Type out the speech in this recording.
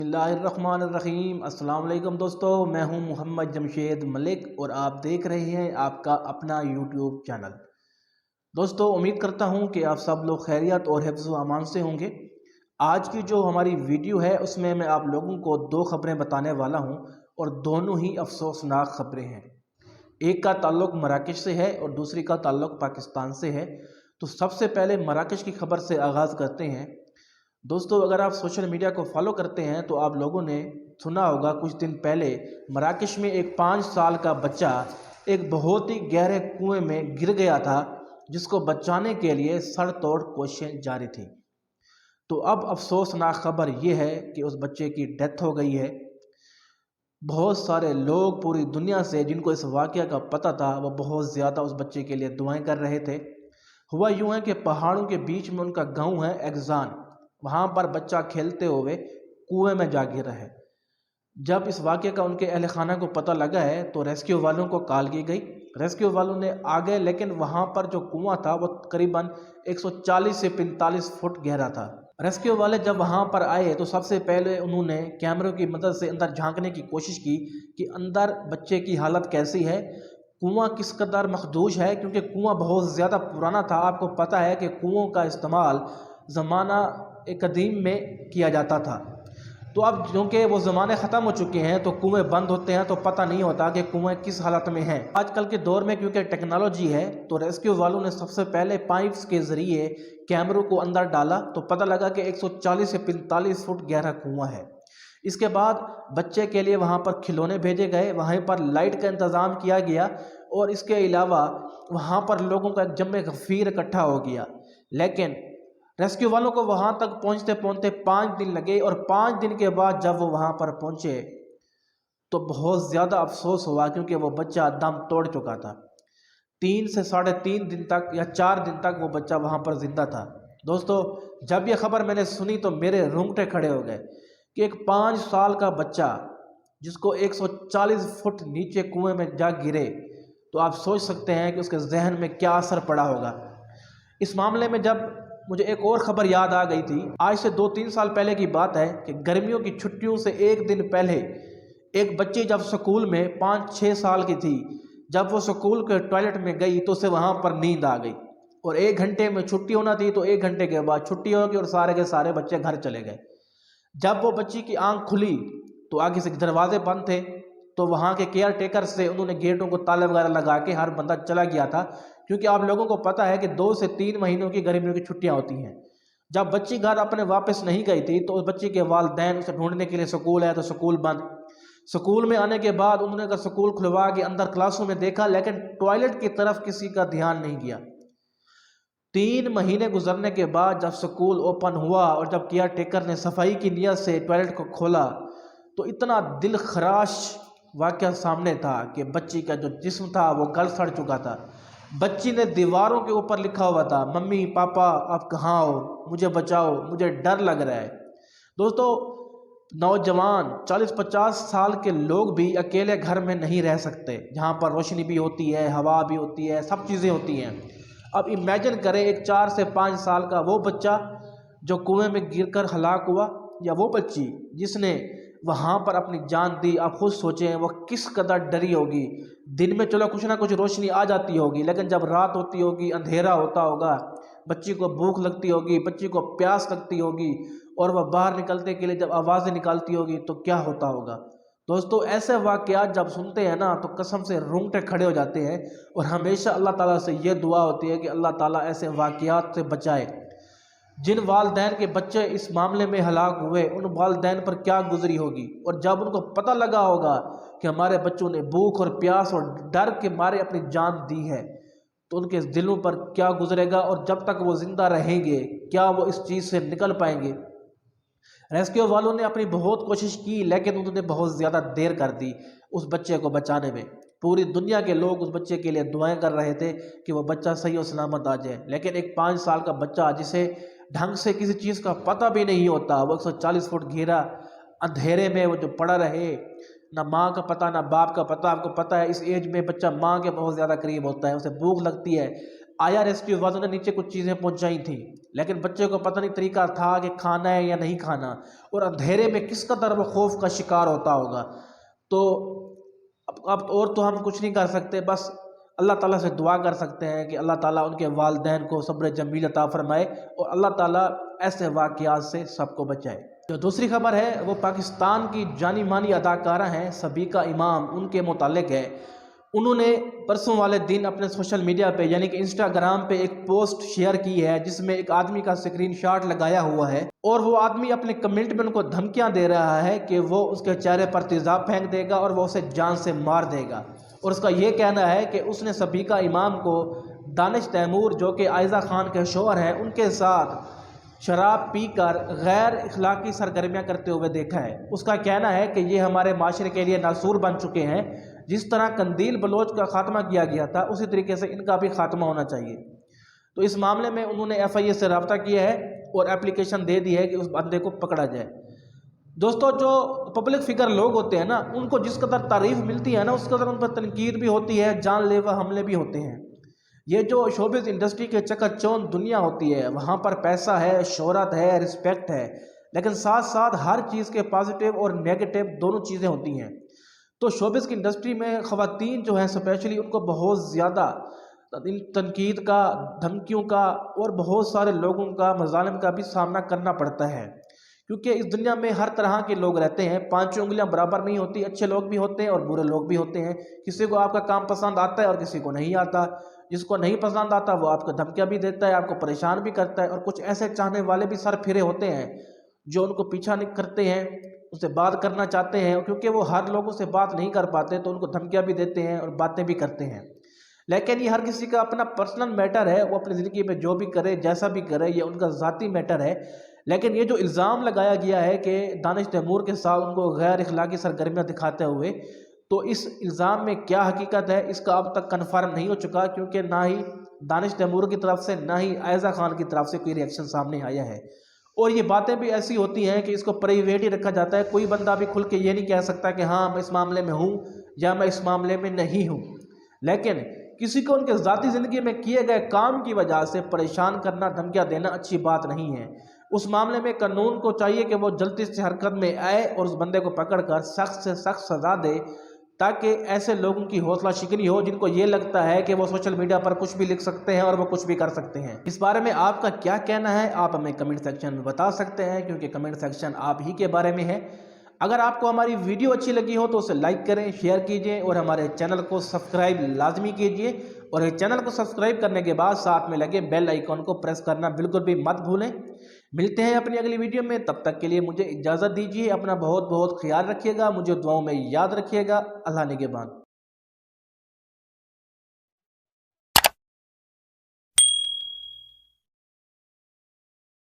बिस्मिल्लाहिर्रहमानिर्रहीम। अस्सलाम वालेकुम दोस्तों, मैं हूं मोहम्मद जमशेद मलिक और आप देख रहे हैं आपका अपना यूट्यूब चैनल। दोस्तों, उम्मीद करता हूं कि आप सब लोग खैरियत और हिफ्ज़ व अमान से होंगे। आज की जो हमारी वीडियो है उसमें मैं आप लोगों को दो खबरें बताने वाला हूं और दोनों ही अफसोसनाक खबरें हैं। एक का ताल्लुक़ मराकश से है और दूसरी का ताल्लुक़ पाकिस्तान से है। तो सबसे पहले मराकश की खबर से आगाज़ करते हैं। दोस्तों, अगर आप सोशल मीडिया को फॉलो करते हैं तो आप लोगों ने सुना होगा कुछ दिन पहले मराकश में एक 5 साल का बच्चा एक बहुत ही गहरे कुएं में गिर गया था, जिसको बचाने के लिए सर तोड़ कोशिशें जारी थी। तो अब अफसोसनाक खबर यह है कि उस बच्चे की डेथ हो गई है। बहुत सारे लोग पूरी दुनिया से जिनको इस वाक़या का पता था वो बहुत ज़्यादा उस बच्चे के लिए दुआएं कर रहे थे। हुआ यूँ है कि पहाड़ों के बीच में उनका गांव है एग्जान, वहाँ पर बच्चा खेलते हुए कुएं में जा गिरा है। जब इस वाक़े का उनके अहल खाना को पता लगा है तो रेस्क्यू वालों को कॉल की गई। रेस्क्यू वालों ने आ गए, लेकिन वहाँ पर जो कुआं था वो करीबन 140 से 45 फुट गहरा था। रेस्क्यू वाले जब वहाँ पर आए तो सबसे पहले उन्होंने कैमरों की मदद से अंदर झांकने की कोशिश की कि अंदर बच्चे की हालत कैसी है, कुआं किस कदर मखदूश है, क्योंकि कुआं बहुत ज़्यादा पुराना था। आपको पता है कि कुओं का इस्तेमाल ज़माना कदीम में किया जाता था। तो अब क्योंकि वो ज़माने ख़त्म हो चुके हैं तो कुएं बंद होते हैं तो पता नहीं होता कि कुएं किस हालत में हैं। आजकल के दौर में क्योंकि टेक्नोलॉजी है तो रेस्क्यू वालों ने सबसे पहले पाइप्स के ज़रिए कैमरों को अंदर डाला तो पता लगा कि 140 से 45 फुट गहरा कुआं है। इसके बाद बच्चे के लिए वहाँ पर खिलौने भेजे गए, वहाँ पर लाइट का इंतज़ाम किया गया और इसके अलावा वहाँ पर लोगों का एक जम गफ़ीर इकट्ठा हो गया। लेकिन रेस्क्यू वालों को वहां तक पहुंचते पहुंचते 5 दिन लगे और 5 दिन के बाद जब वो वहां पर पहुंचे तो बहुत ज़्यादा अफसोस हुआ, क्योंकि वो बच्चा दम तोड़ चुका था। 3 से 3.5 दिन तक या 4 दिन तक वो बच्चा वहां पर जिंदा था। दोस्तों, जब ये खबर मैंने सुनी तो मेरे रोंगटे खड़े हो गए कि एक 5 साल का बच्चा जिसको 140 फुट नीचे कुएं में जा गिरे, तो आप सोच सकते हैं कि उसके जहन में क्या असर पड़ा होगा। इस मामले में जब मुझे एक और ख़बर याद आ गई थी। आज से 2-3 साल पहले की बात है कि गर्मियों की छुट्टियों से एक दिन पहले एक बच्ची जब स्कूल में 5-6 साल की थी, जब वो स्कूल के टॉयलेट में गई तो उसे वहाँ पर नींद आ गई और 1 घंटे में छुट्टी होना थी तो 1 घंटे के बाद छुट्टी होगी और सारे के सारे बच्चे घर चले गए। जब वो बच्ची की आंख खुली तो आगे से दरवाजे बंद थे, तो वहाँ के केयर टेकर से उन्होंने गेटों को ताले वगैरह लगा के हर बंदा चला गया था, क्योंकि आप लोगों को पता है कि 2 से 3 महीनों की गर्मियों की छुट्टियां होती हैं। जब बच्ची घर अपने वापस नहीं गई थी तो उस बच्ची के वालिदैन उसे ढूंढने के लिए स्कूल है तो स्कूल बंद। स्कूल में आने के बाद उन्होंने स्कूल खुलवा के अंदर क्लासों में देखा, लेकिन टॉयलेट की तरफ किसी का ध्यान नहीं गया। 3 महीने गुजरने के बाद जब स्कूल ओपन हुआ और जब केयर टेकर ने सफाई की नियत से टॉयलेट को खोला तो इतना दिल खराश वाक़या सामने था कि बच्ची का जो जिस्म था वो गल सड़ चुका था। बच्ची ने दीवारों के ऊपर लिखा हुआ था, मम्मी पापा आप कहाँ हो, मुझे बचाओ, मुझे डर लग रहा है। दोस्तों, नौजवान 40-50 साल के लोग भी अकेले घर में नहीं रह सकते, जहाँ पर रोशनी भी होती है, हवा भी होती है, सब चीज़ें होती हैं। अब इमेजिन करें एक 4 से 5 साल का वो बच्चा जो कुएं में गिरकर हलाक हुआ, या वो बच्ची जिसने वहाँ पर अपनी जान दी। आप खुद सोचें वो किस कदर डरी होगी। दिन में चलो कुछ ना कुछ रोशनी आ जाती होगी, लेकिन जब रात होती होगी, अंधेरा होता होगा, बच्ची को भूख लगती होगी, बच्ची को प्यास लगती होगी और वह बाहर निकलने के लिए जब आवाज़ें निकालती होगी तो क्या होता होगा। दोस्तों, ऐसे वाक़यात जब सुनते हैं ना तो कसम से रोंगटे खड़े हो जाते हैं और हमेशा अल्लाह ताला से ये दुआ होती है कि अल्लाह ताला ऐसे वाक़यात से बचाए। जिन वालिदैन के बच्चे इस मामले में हलाक हुए, उन वालिदैन पर क्या गुजरी होगी, और जब उनको पता लगा होगा कि हमारे बच्चों ने भूख और प्यास और डर के मारे अपनी जान दी है, तो उनके दिलों पर क्या गुजरेगा और जब तक वो ज़िंदा रहेंगे क्या वो इस चीज़ से निकल पाएंगे। रेस्क्यू वालों ने अपनी बहुत कोशिश की, लेकिन उन्होंने बहुत ज़्यादा देर कर दी उस बच्चे को बचाने में। पूरी दुनिया के लोग उस बच्चे के लिए दुआएं कर रहे थे कि वो बच्चा सही और सलामत आ जाए, लेकिन एक 5 साल का बच्चा जिसे ढंग से किसी चीज़ का पता भी नहीं होता, वो 140 फुट घेरा अंधेरे में वो जो पड़ा रहे, ना माँ का पता ना बाप का पता। आपको पता है इस एज में बच्चा माँ के बहुत ज़्यादा करीब होता है, उसे भूख लगती है। आया रेस्क्यू वालों ने नीचे कुछ चीज़ें पहुँचाई थी, لیکن بچے کو پتہ نہیں طریقہ تھا کہ کھانا ہے یا نہیں کھانا، اور اندھیرے میں کس قدر وہ خوف کا شکار ہوتا ہوگا۔ تو اب اور تو ہم کچھ نہیں کر سکتے، بس اللہ تعالیٰ سے دعا کر سکتے ہیں کہ اللہ تعالیٰ ان کے والدین کو صبر جمیل عطا فرمائے اور اللہ تعالیٰ ایسے واقعات سے سب کو بچائے۔ جو دوسری خبر ہے وہ پاکستان کی جانی مانی اداکارہ ہیں سبیکہ امام، ان کے متعلق ہے۔ انہوں نے پرسوں والے دن اپنے سوشل میڈیا پہ یعنی کہ انسٹاگرام پہ ایک پوسٹ شیئر کی ہے جس میں ایک آدمی کا اسکرین شاٹ لگایا ہوا ہے، اور وہ آدمی اپنے کمنٹ میں ان کو دھمکیاں دے رہا ہے کہ وہ اس کے چہرے پر تیزاب پھینک دے گا اور وہ اسے جان سے مار دے گا، اور اس کا یہ کہنا ہے کہ اس نے سبیکہ امام کو دانش تیمور جو کہ عائزہ خان کے شوہر ہیں ان کے ساتھ شراب پی کر غیر اخلاقی سرگرمیاں کرتے ہوئے دیکھا ہے۔ اس کا کہنا ہے کہ یہ ہمارے معاشرے کے لیے ناسور بن چکے ہیں، جس طرح قندیل بلوچ کا خاتمہ کیا گیا تھا اسی طریقے سے ان کا بھی خاتمہ ہونا چاہیے۔ تو اس معاملے میں انہوں نے FIA سے رابطہ کیا ہے اور اپلیکیشن دے دی ہے کہ اس بندے کو پکڑا جائے۔ دوستو، جو پبلک فگر لوگ ہوتے ہیں نا، ان کو جس قدر تعریف ملتی ہے نا اس قدر ان پر تنقید بھی ہوتی ہے، جان لیوا حملے بھی ہوتے ہیں۔ یہ جو شوبز انڈسٹری کے چکا چوند دنیا ہوتی ہے، وہاں پر پیسہ ہے، شہرت ہے، رسپیکٹ ہے، لیکن ساتھ ساتھ ہر چیز کے پازیٹیو اور نیگیٹو دونوں چیزیں ہوتی ہیں۔ تو شوبز کی انڈسٹری میں خواتین جو ہیں اسپیشلی ان کو بہت زیادہ تنقید کا، دھمکیوں کا اور بہت سارے لوگوں کا، مظالم کا بھی سامنا کرنا پڑتا ہے، کیونکہ اس دنیا میں ہر طرح کے لوگ رہتے ہیں، پانچوں انگلیاں برابر نہیں ہوتی، اچھے لوگ بھی ہوتے ہیں اور برے لوگ بھی ہوتے ہیں۔ کسی کو آپ کا کام پسند آتا ہے اور کسی کو نہیں آتا، جس کو نہیں پسند آتا وہ آپ کو دھمکیاں بھی دیتا ہے، آپ کو پریشان بھی کرتا ہے، اور کچھ ایسے چاہنے والے بھی سر پھرے ہوتے ہیں جو ان کو پیچھا نہیں کرتے ہیں، ان سے بات کرنا چاہتے ہیں، کیونکہ وہ ہر لوگوں سے بات نہیں کر پاتے تو ان کو دھمکیاں بھی دیتے ہیں اور باتیں بھی کرتے ہیں۔ لیکن یہ ہر کسی کا اپنا پرسنل میٹر ہے، وہ اپنی زندگی میں جو بھی کرے، جیسا بھی کرے، یہ ان کا ذاتی میٹر ہے۔ لیکن یہ جو الزام لگایا گیا ہے کہ دانش تیمور کے ساتھ ان کو غیر اخلاقی سرگرمیاں دکھاتے ہوئے، تو اس الزام میں کیا حقیقت ہے اس کا اب تک کنفرم نہیں ہو چکا، کیونکہ نہ ہی دانش تیمور کی طرف سے نہ ہی عائزہ خان کی طرف سے کوئی ریئیکشن سامنے آیا ہے۔ اور یہ باتیں بھی ایسی ہوتی ہیں کہ اس کو پرائیویٹ ہی رکھا جاتا ہے، کوئی بندہ بھی کھل کے یہ نہیں کہہ سکتا کہ ہاں میں اس معاملے میں ہوں یا میں اس معاملے میں نہیں ہوں۔ لیکن کسی کو ان کے ذاتی زندگی میں کیے گئے کام کی وجہ سے پریشان کرنا، دھمکیاں دینا اچھی بات نہیں ہے۔ اس معاملے میں قانون کو چاہیے کہ وہ جلدی سے حرکت میں آئے اور اس بندے کو پکڑ کر سخت سے سخت سزا دے، تاکہ ایسے لوگوں کی حوصلہ شکنی ہو جن کو یہ لگتا ہے کہ وہ سوشل میڈیا پر کچھ بھی لکھ سکتے ہیں اور وہ کچھ بھی کر سکتے ہیں۔ اس بارے میں آپ کا کیا کہنا ہے آپ ہمیں کمنٹ سیکشن میں بتا سکتے ہیں، کیونکہ کمنٹ سیکشن آپ ہی کے بارے میں ہے۔ اگر آپ کو ہماری ویڈیو اچھی لگی ہو تو اسے لائک کریں، شیئر کیجئے اور ہمارے چینل کو سبسکرائب لازمی کیجئے، اور اس چینل کو سبسکرائب کرنے کے بعد ساتھ میں لگے بیل آئیکن کو پریس کرنا بالکل بھی مت بھولیں۔ ملتے ہیں اپنی اگلی ویڈیو میں، تب تک کے لیے مجھے اجازت دیجیے۔ اپنا بہت بہت خیال رکھیے گا، مجھے دعاؤں میں یاد رکھیے گا۔ اللہ نگہبان۔